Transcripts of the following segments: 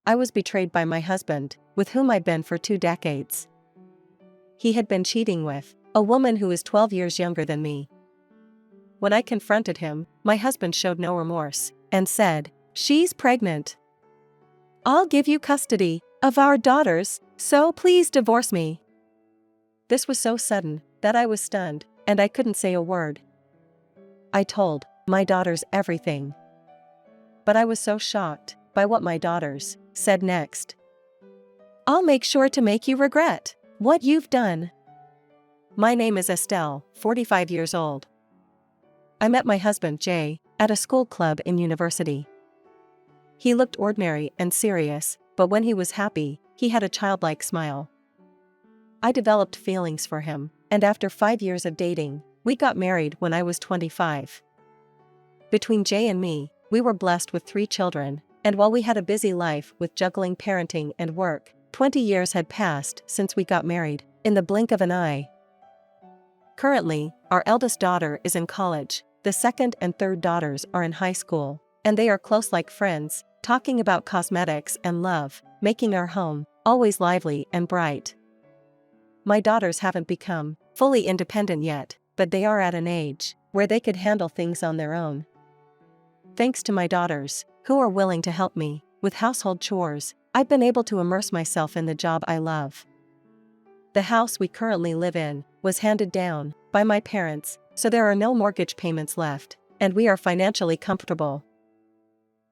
I was betrayed by my husband, with whom I'd been for 2 decades. He had been cheating with a woman who is 12 years younger than me. When I confronted him, my husband showed no remorse and said, "She's pregnant. I'll give you custody of our daughters, so please divorce me." This was so sudden that I was stunned, and I couldn't say a word. I told my daughters everything. But I was so shocked by what my daughters said next. "I'll make sure to make you regret what you've done." My name is Estelle, 45 years old. I met my husband Jay at a school club in university. He looked ordinary and serious, but when he was happy, he had a childlike smile. I developed feelings for him, and after 5 years of dating, we got married when I was 25. Between Jay and me, we were blessed with 3 children, and while we had a busy life with juggling parenting and work, 20 years had passed since we got married, in the blink of an eye. Currently, our eldest daughter is in college, the second and third daughters are in high school, and they are close like friends, talking about cosmetics and love, making our home always lively and bright. My daughters haven't become fully independent yet, but they are at an age where they could handle things on their own. Thanks to my daughters, who are willing to help me with household chores, I've been able to immerse myself in the job I love. The house we currently live in was handed down by my parents, so there are no mortgage payments left, and we are financially comfortable.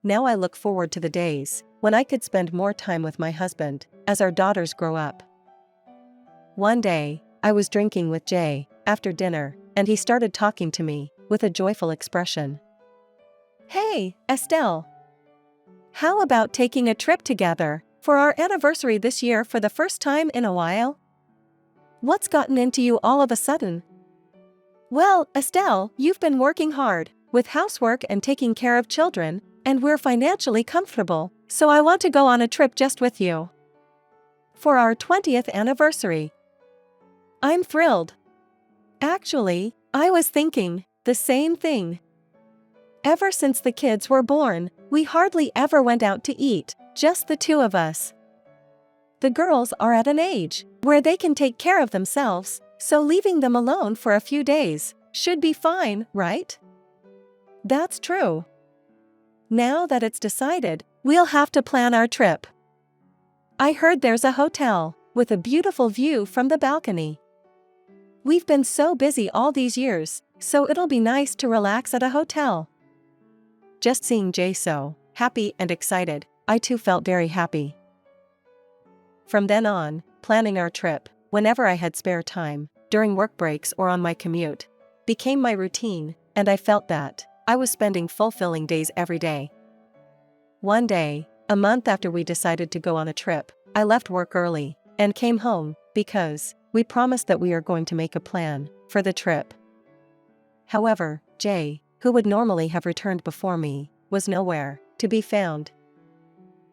Now I look forward to the days when I could spend more time with my husband as our daughters grow up. One day, I was drinking with Jay after dinner, and he started talking to me with a joyful expression. "Hey, Estelle. How about taking a trip together for our anniversary this year for the first time in a while? What's gotten into you all of a sudden?" "Well, Estelle, you've been working hard with housework and taking care of children, and we're financially comfortable, so I want to go on a trip just with you. For our 20th anniversary." I'm thrilled. Actually, I was thinking the same thing. Ever since the kids were born, we hardly ever went out to eat, just the 2 of us. The girls are at an age where they can take care of themselves, so leaving them alone for a few days should be fine, right? That's true. Now that it's decided, we'll have to plan our trip. I heard there's a hotel with a beautiful view from the balcony. We've been so busy all these years, so it'll be nice to relax at a hotel. Just seeing Jay so happy and excited, I too felt very happy. From then on, planning our trip, whenever I had spare time, during work breaks or on my commute, became my routine, and I felt that I was spending fulfilling days every day. One day, a month after we decided to go on a trip, I left work early and came home because we promised that we are going to make a plan for the trip. However, Jay, who would normally have returned before me, was nowhere to be found.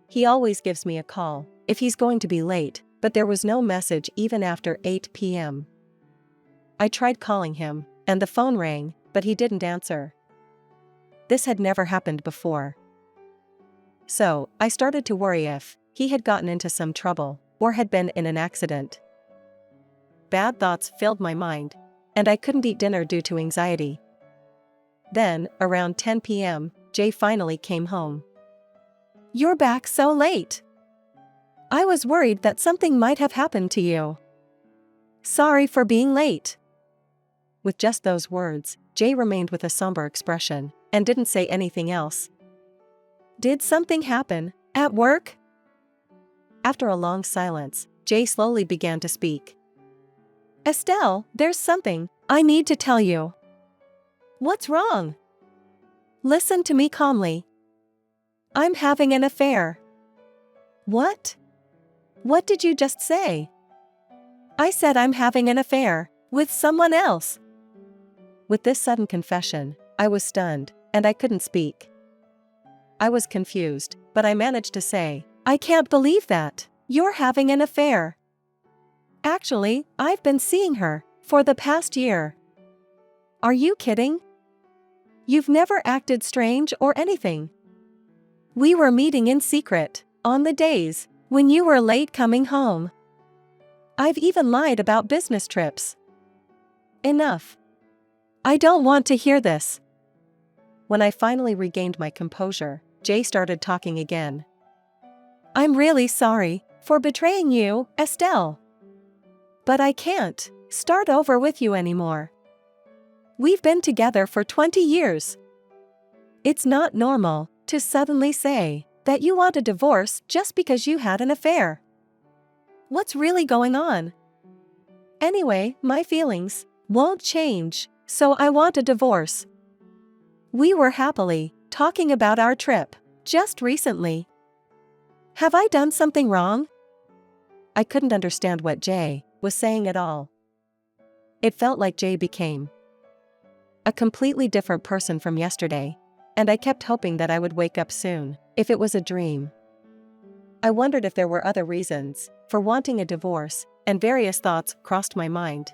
He always gives me a call if he's going to be late, but there was no message even after 8 p.m. I tried calling him, and the phone rang, but he didn't answer. This had never happened before. So, I started to worry if he had gotten into some trouble or had been in an accident. Bad thoughts filled my mind, and I couldn't eat dinner due to anxiety. Then, around 10 p.m., Jay finally came home. "You're back so late. I was worried that something might have happened to you. Sorry for being late." With just those words, Jay remained with a somber expression and didn't say anything else. "Did something happen at work?" After a long silence, Jay slowly began to speak. "Estelle, there's something I need to tell you." "What's wrong?" "Listen to me calmly. I'm having an affair." "What? What did you just say?" "I said I'm having an affair with someone else." With this sudden confession, I was stunned, and I couldn't speak. I was confused, but I managed to say, "I can't believe that. You're having an affair." "Actually, I've been seeing her for the past year." "Are you kidding? You've never acted strange or anything." "We were meeting in secret on the days when you were late coming home. I've even lied about business trips. Enough. I don't want to hear this. When I finally regained my composure, Jay started talking again. I'm really sorry for betraying you, Estelle. But I can't start over with you anymore. We've been together for 20 years. It's not normal to suddenly say that you want a divorce just because you had an affair. What's really going on? Anyway, my feelings won't change, so I want a divorce. We were happily talking about our trip just recently. Have I done something wrong? I couldn't understand what Jay was saying at all. It felt like Jay became a completely different person from yesterday, and I kept hoping that I would wake up soon, if it was a dream. I wondered if there were other reasons for wanting a divorce, and various thoughts crossed my mind.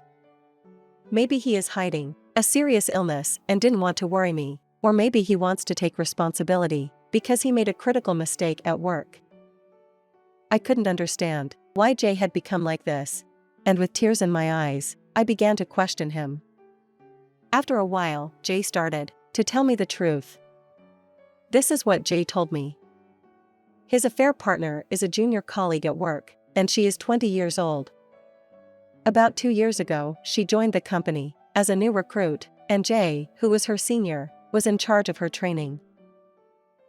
Maybe he is hiding a serious illness and didn't want to worry me, or maybe he wants to take responsibility because he made a critical mistake at work. I couldn't understand why Jay had become like this, and with tears in my eyes, I began to question him. After a while, Jay started to tell me the truth. This is what Jay told me. His affair partner is a junior colleague at work, and she is 20 years old. About 2 years ago, she joined the company as a new recruit, and Jay, who was her senior, was in charge of her training.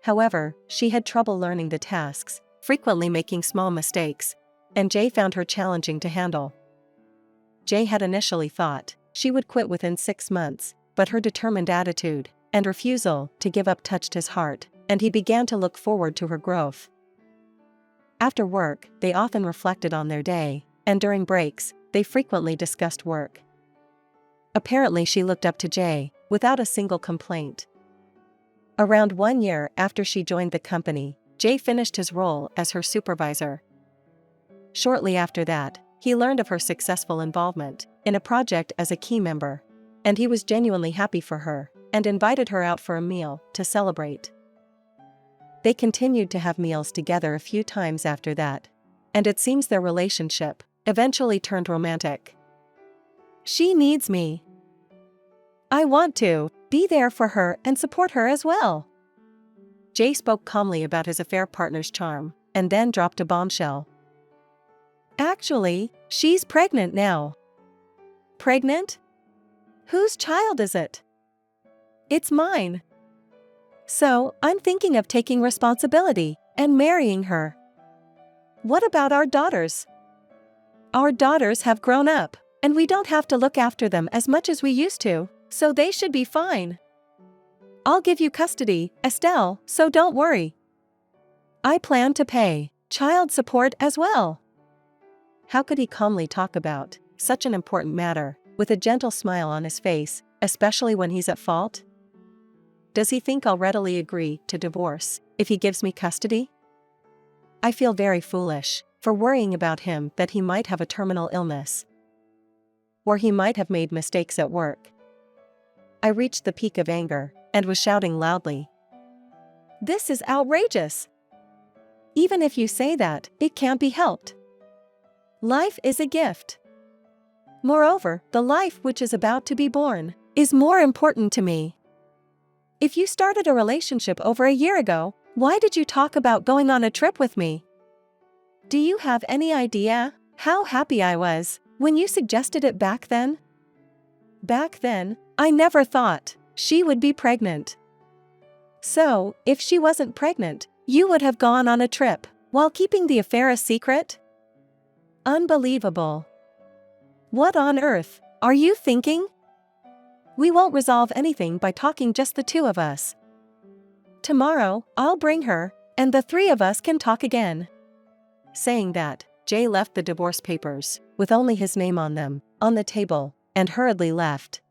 However, she had trouble learning the tasks, frequently making small mistakes, and Jay found her challenging to handle. Jay had initially thought she would quit within 6 months, but her determined attitude and refusal to give up touched his heart, and he began to look forward to her growth. After work, they often reflected on their day, and during breaks, they frequently discussed work. Apparently, she looked up to Jay without a single complaint. Around 1 year after she joined the company, Jay finished his role as her supervisor. Shortly after that, he learned of her successful involvement in a project as a key member, and he was genuinely happy for her and invited her out for a meal to celebrate. They continued to have meals together a few times after that, and it seems their relationship eventually turned romantic. She needs me. I want to be there for her and support her as well. Jay spoke calmly about his affair partner's charm, and then dropped a bombshell. Actually, she's pregnant now. Pregnant? Whose child is it? It's mine. So, I'm thinking of taking responsibility and marrying her. What about our daughters? Our daughters have grown up, and we don't have to look after them as much as we used to, so they should be fine. I'll give you custody, Estelle, so don't worry. I plan to pay child support as well. How could he calmly talk about such an important matter, with a gentle smile on his face, especially when he's at fault? Does he think I'll readily agree to divorce if he gives me custody? I feel very foolish for worrying about him, that he might have a terminal illness, or he might have made mistakes at work. I reached the peak of anger and was shouting loudly. This is outrageous! Even if you say that, it can't be helped. Life is a gift. Moreover, the life which is about to be born is more important to me. If you started a relationship over a year ago, why did you talk about going on a trip with me? Do you have any idea how happy I was when you suggested it back then? Back then, I never thought she would be pregnant. So, if she wasn't pregnant, you would have gone on a trip while keeping the affair a secret? Unbelievable. What on earth are you thinking? We won't resolve anything by talking just the two of us. Tomorrow, I'll bring her, and the three of us can talk again. Saying that, Jay left the divorce papers, with only his name on them, on the table, and hurriedly left.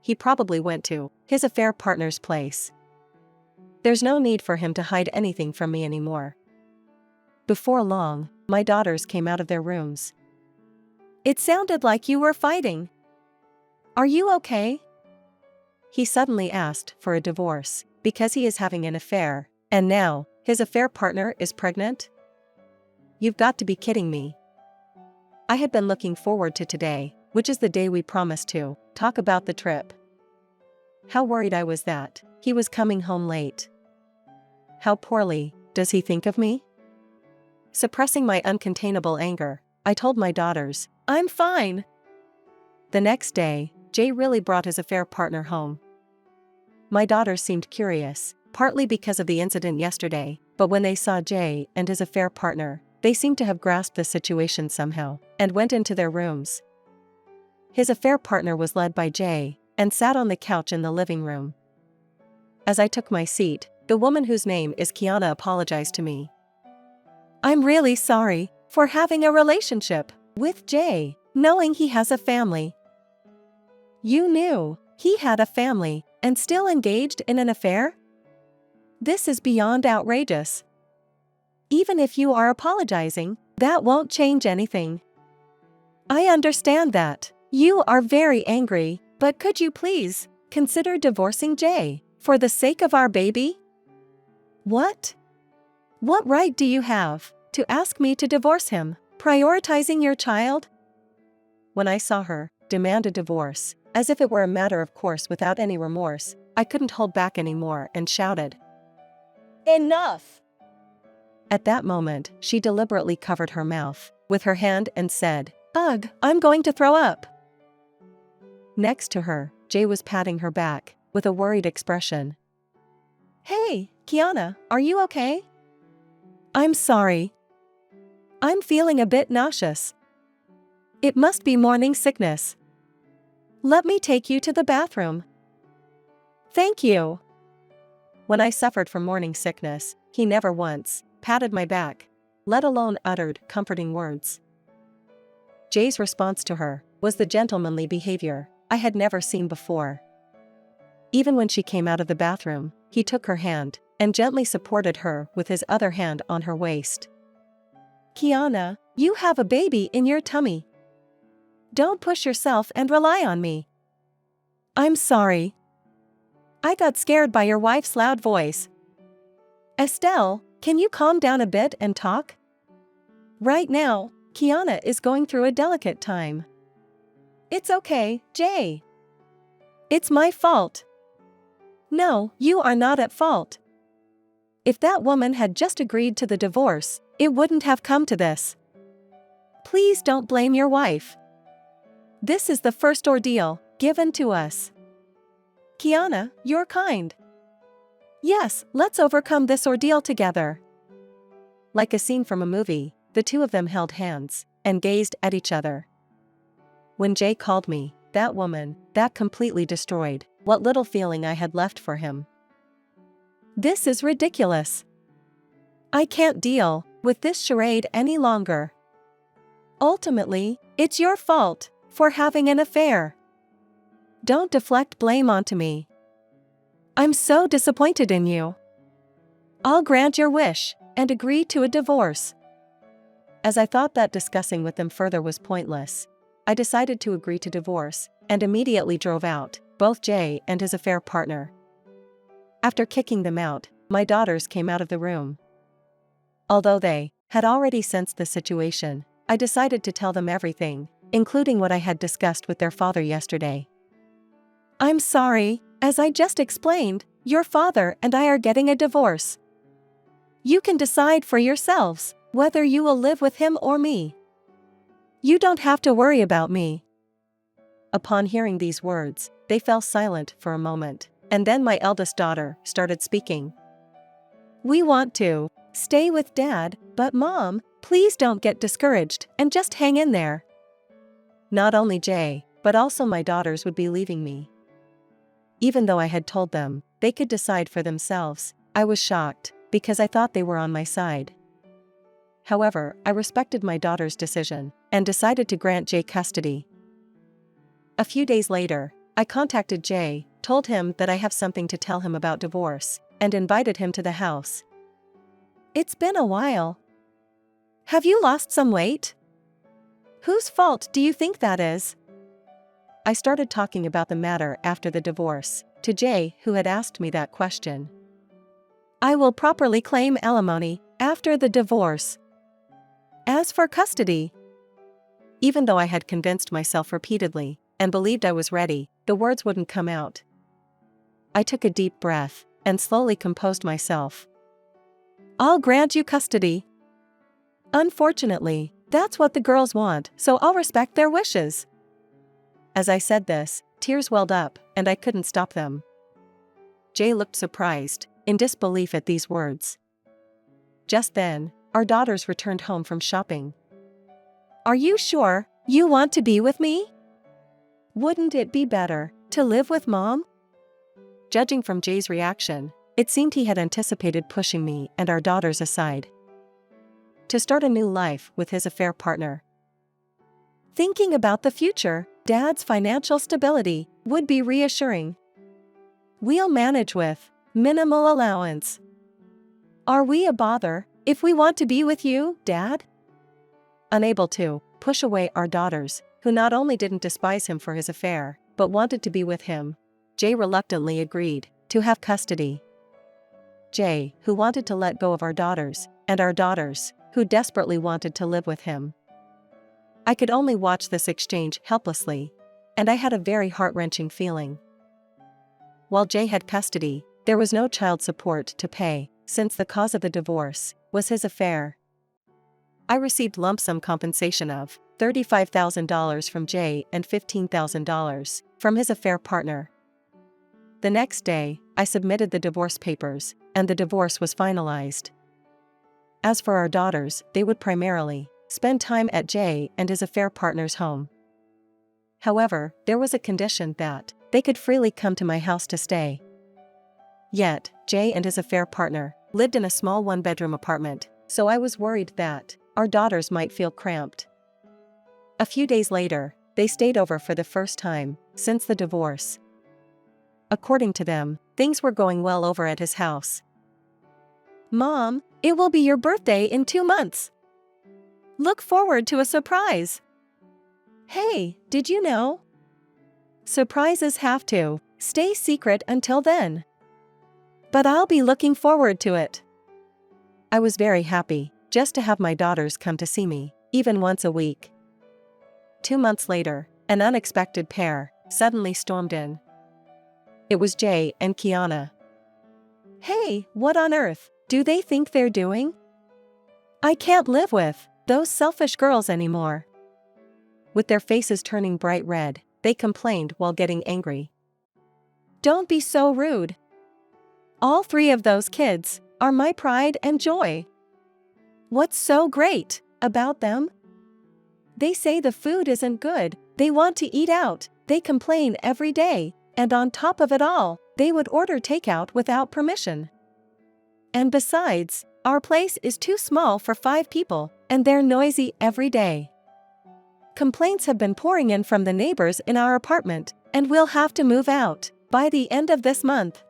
He probably went to his affair partner's place. There's no need for him to hide anything from me anymore. Before long, my daughters came out of their rooms. It sounded like you were fighting. Are you okay? He suddenly asked for a divorce because he is having an affair, and now His affair partner is pregnant? You've got to be kidding me. I had been looking forward to today, which is the day we promised to talk about the trip. How worried I was that he was coming home late. How poorly does he think of me? Suppressing my uncontainable anger, I told my daughters, "I'm fine." The next day, Jay really brought his affair partner home. My daughters seemed curious, partly because of the incident yesterday, but when they saw Jay and his affair partner, they seemed to have grasped the situation somehow, and went into their rooms. His affair partner was led by Jay, and sat on the couch in the living room. As I took my seat, the woman whose name is Kiana apologized to me. "I'm really sorry for having a relationship with Jay, knowing he has a family." You knew he had a family and still engaged in an affair? This is beyond outrageous. Even if you are apologizing, that won't change anything. I understand that you are very angry, but could you please consider divorcing Jay for the sake of our baby? What? What right do you have to ask me to divorce him, prioritizing your child? When I saw her demand a divorce, as if it were a matter of course without any remorse, I couldn't hold back anymore and shouted, "Enough!" At that moment, she deliberately covered her mouth with her hand and said, "Ugh, I'm going to throw up." Next to her, Jay was patting her back with a worried expression. "Hey, Kiana, are you okay?" "I'm sorry. I'm feeling a bit nauseous. It must be morning sickness. Let me take you to the bathroom." "Thank you." When I suffered from morning sickness, he never once patted my back, let alone uttered comforting words. Jay's response to her was the gentlemanly behavior I had never seen before. Even when she came out of the bathroom, he took her hand and gently supported her with his other hand on her waist. "Kiana, you have a baby in your tummy. Don't push yourself and rely on me." "I'm sorry. I got scared by your wife's loud voice. Estelle, can you calm down a bit and talk? Right now, Kiana is going through a delicate time." "It's okay, Jay. It's my fault." "No, you are not at fault. If that woman had just agreed to the divorce, it wouldn't have come to this. Please don't blame your wife. This is the first ordeal given to us. Kiana, you're kind. Yes, let's overcome this ordeal together." Like a scene from a movie, the two of them held hands and gazed at each other. When Jay called me that woman, that completely destroyed what little feeling I had left for him. This is ridiculous. I can't deal with this charade any longer. Ultimately, it's your fault for having an affair. Don't deflect blame onto me. I'm so disappointed in you. I'll grant your wish and agree to a divorce. As I thought that discussing with them further was pointless, I decided to agree to divorce and immediately drove out both Jay and his affair partner. After kicking them out, my daughters came out of the room. Although they had already sensed the situation, I decided to tell them everything, including what I had discussed with their father yesterday. "I'm sorry, as I just explained, your father and I are getting a divorce. You can decide for yourselves whether you will live with him or me. You don't have to worry about me." Upon hearing these words, they fell silent for a moment, and then my eldest daughter started speaking. "We want to stay with Dad, but Mom, please don't get discouraged and just hang in there." Not only Jay, but also my daughters would be leaving me. Even though I had told them they could decide for themselves, I was shocked, because I thought they were on my side. However, I respected my daughter's decision, and decided to grant Jay custody. A few days later, I contacted Jay, told him that I have something to tell him about divorce, and invited him to the house. "It's been a while. Have you lost some weight? Whose fault do you think that is?" I started talking about the matter after the divorce, to Jay, who had asked me that question. I will properly claim alimony after the divorce. As for custody, even though I had convinced myself repeatedly and believed I was ready, the words wouldn't come out. I took a deep breath and slowly composed myself. I'll grant you custody. Unfortunately, that's what the girls want, so I'll respect their wishes. As I said this, tears welled up, and I couldn't stop them. Jay looked surprised, in disbelief at these words. Just then, our daughters returned home from shopping. Are you sure you want to be with me? Wouldn't it be better to live with Mom? Judging from Jay's reaction, it seemed he had anticipated pushing me and our daughters aside to start a new life with his affair partner. Thinking about the future, Dad's financial stability would be reassuring. We'll manage with minimal allowance. Are we a bother if we want to be with you, Dad? Unable to push away our daughters, who not only didn't despise him for his affair, but wanted to be with him, Jay reluctantly agreed to have custody. Jay, who wanted to let go of our daughters, and our daughters, who desperately wanted to live with him. I could only watch this exchange helplessly, and I had a very heart-wrenching feeling. While Jay had custody, there was no child support to pay, since the cause of the divorce was his affair. I received lump sum compensation of $35,000 from Jay and $15,000 from his affair partner. The next day, I submitted the divorce papers, and the divorce was finalized. As for our daughters, they would primarily spend time at Jay and his affair partner's home. However, there was a condition that they could freely come to my house to stay. Yet, Jay and his affair partner lived in a small one-bedroom apartment, so I was worried that our daughters might feel cramped. A few days later, they stayed over for the first time since the divorce. According to them, things were going well over at his house. Mom, it will be your birthday in 2 months. Look forward to a surprise. Hey, did you know? Surprises have to stay secret until then. But I'll be looking forward to it. I was very happy just to have my daughters come to see me, even once a week. 2 months later, an unexpected pair suddenly stormed in. It was Jay and Kiana. Hey, what on earth do they think they're doing? I can't live with those selfish girls anymore. With their faces turning bright red, they complained while getting angry. Don't be so rude. All 3 of those kids are my pride and joy. What's so great about them? They say the food isn't good, they want to eat out, they complain every day, and on top of it all, they would order takeout without permission. And besides, our place is too small for 5 people, and they're noisy every day. Complaints have been pouring in from the neighbors in our apartment, and we'll have to move out by the end of this month.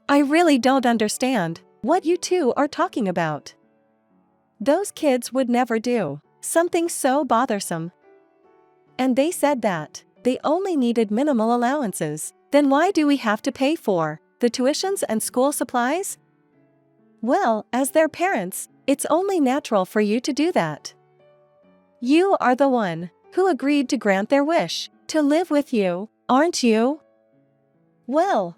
I really don't understand what you two are talking about. Those kids would never do something so bothersome. And they said that they only needed minimal allowances. Then why do we have to pay for the tuitions and school supplies? Well, as their parents, it's only natural for you to do that. You are the one who agreed to grant their wish to live with you, aren't you? Well.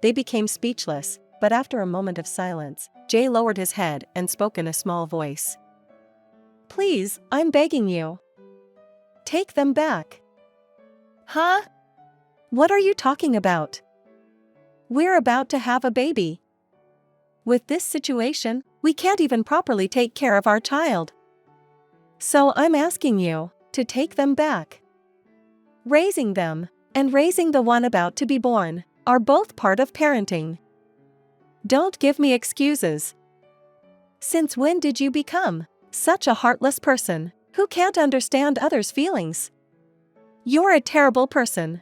They became speechless, but after a moment of silence, Jay lowered his head and spoke in a small voice. Please, I'm begging you. Take them back. Huh? What are you talking about? We're about to have a baby. With this situation, we can't even properly take care of our child. So I'm asking you to take them back. Raising them and raising the one about to be born are both part of parenting. Don't give me excuses. Since when did you become such a heartless person who can't understand others' feelings? You're a terrible person.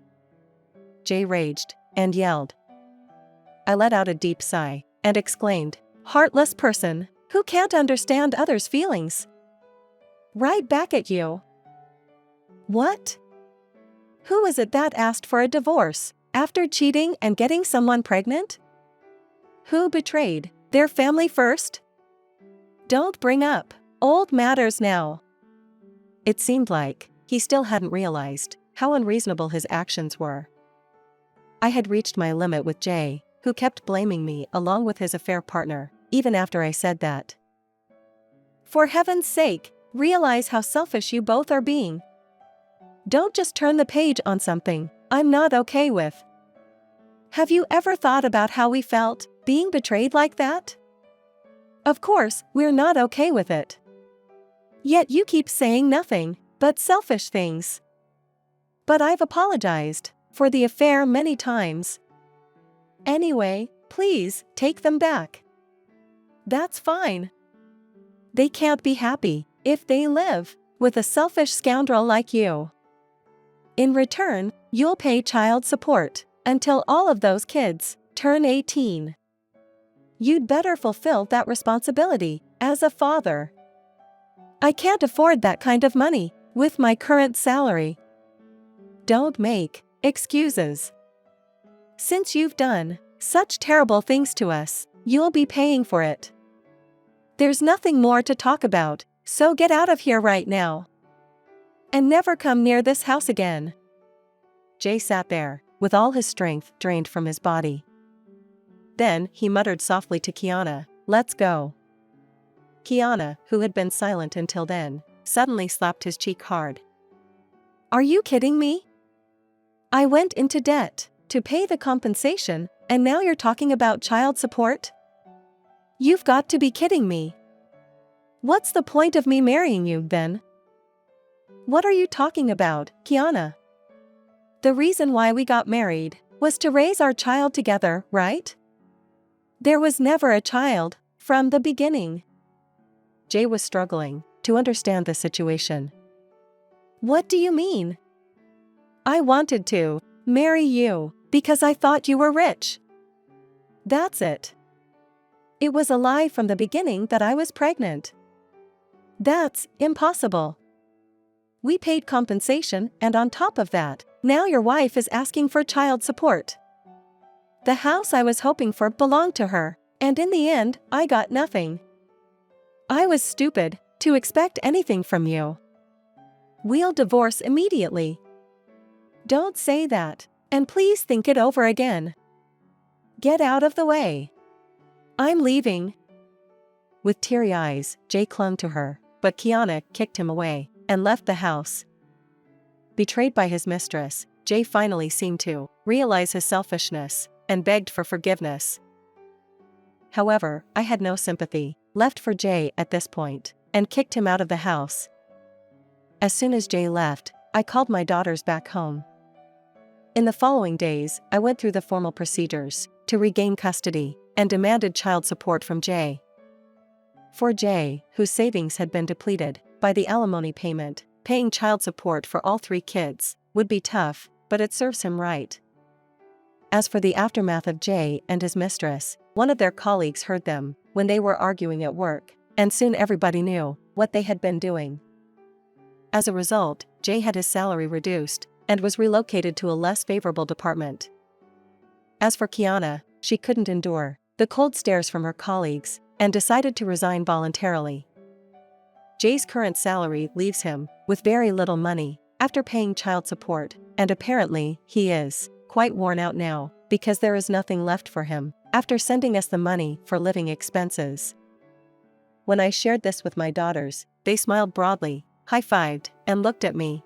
Jay raged and yelled. I let out a deep sigh and exclaimed, heartless person who can't understand others' feelings. Right back at you. What? Who is it that asked for a divorce After cheating and getting someone pregnant? Who betrayed their family first? Don't bring up old matters now. It seemed like he still hadn't realized how unreasonable his actions were. I had reached my limit with Jay, who kept blaming me along with his affair partner, even after I said that. For heaven's sake, realize how selfish you both are being. Don't just turn the page on something I'm not okay with. Have you ever thought about how we felt being betrayed like that? Of course, we're not okay with it. Yet you keep saying nothing but selfish things. But I've apologized for the affair many times. Anyway, please take them back. That's fine. They can't be happy if they live with a selfish scoundrel like you. In return, you'll pay child support until all of those kids turn 18. You'd better fulfill that responsibility as a father. I can't afford that kind of money with my current salary. Don't make excuses. Since you've done such terrible things to us, you'll be paying for it. There's nothing more to talk about, so get out of here right now. And never come near this house again. Jay sat there, with all his strength drained from his body. Then he muttered softly to Kiana, "Let's go." Kiana, who had been silent until then, suddenly slapped his cheek hard. Are you kidding me? I went into debt to pay the compensation, and now you're talking about child support? You've got to be kidding me. What's the point of me marrying you, then? What are you talking about, Kiana? The reason why we got married was to raise our child together, right? There was never a child from the beginning. Jay was struggling to understand the situation. What do you mean? I wanted to marry you because I thought you were rich. That's it. It was a lie from the beginning that I was pregnant. That's impossible. We paid compensation, and on top of that, now your wife is asking for child support. The house I was hoping for belonged to her, and in the end, I got nothing. I was stupid to expect anything from you. We'll divorce immediately. Don't say that, and please think it over again. Get out of the way. I'm leaving. With teary eyes, Jay clung to her, but Kiana kicked him away and left the house. Betrayed by his mistress, Jay finally seemed to realize his selfishness and begged for forgiveness. However, I had no sympathy left for Jay at this point and kicked him out of the house. As soon as Jay left, I called my daughters back home. In the following days, I went through the formal procedures to regain custody and demanded child support from Jay. For Jay, whose savings had been depleted by the alimony payment, paying child support for all 3 kids would be tough, but it serves him right. As for the aftermath of Jay and his mistress, one of their colleagues heard them when they were arguing at work, and soon everybody knew what they had been doing. As a result, Jay had his salary reduced and was relocated to a less favorable department. As for Kiana, she couldn't endure the cold stares from her colleagues and decided to resign voluntarily. Jay's current salary leaves him with very little money after paying child support, and apparently he is quite worn out now because there is nothing left for him after sending us the money for living expenses. When I shared this with my daughters, they smiled broadly, high-fived, and looked at me.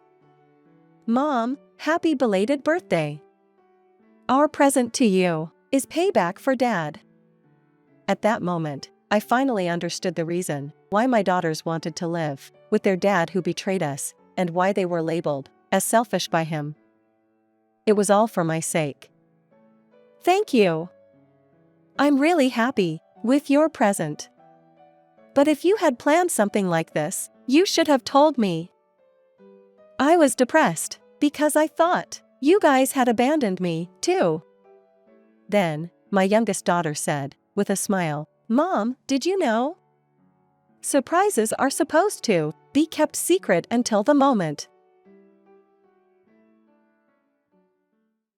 Mom, happy belated birthday! Our present to you is payback for Dad. At that moment, I finally understood the reason why my daughters wanted to live with their dad who betrayed us, and why they were labeled as selfish by him. It was all for my sake. Thank you. I'm really happy with your present. But if you had planned something like this, you should have told me. I was depressed because I thought you guys had abandoned me, too. Then, my youngest daughter said, with a smile, Mom, did you know? Surprises are supposed to be kept secret until the moment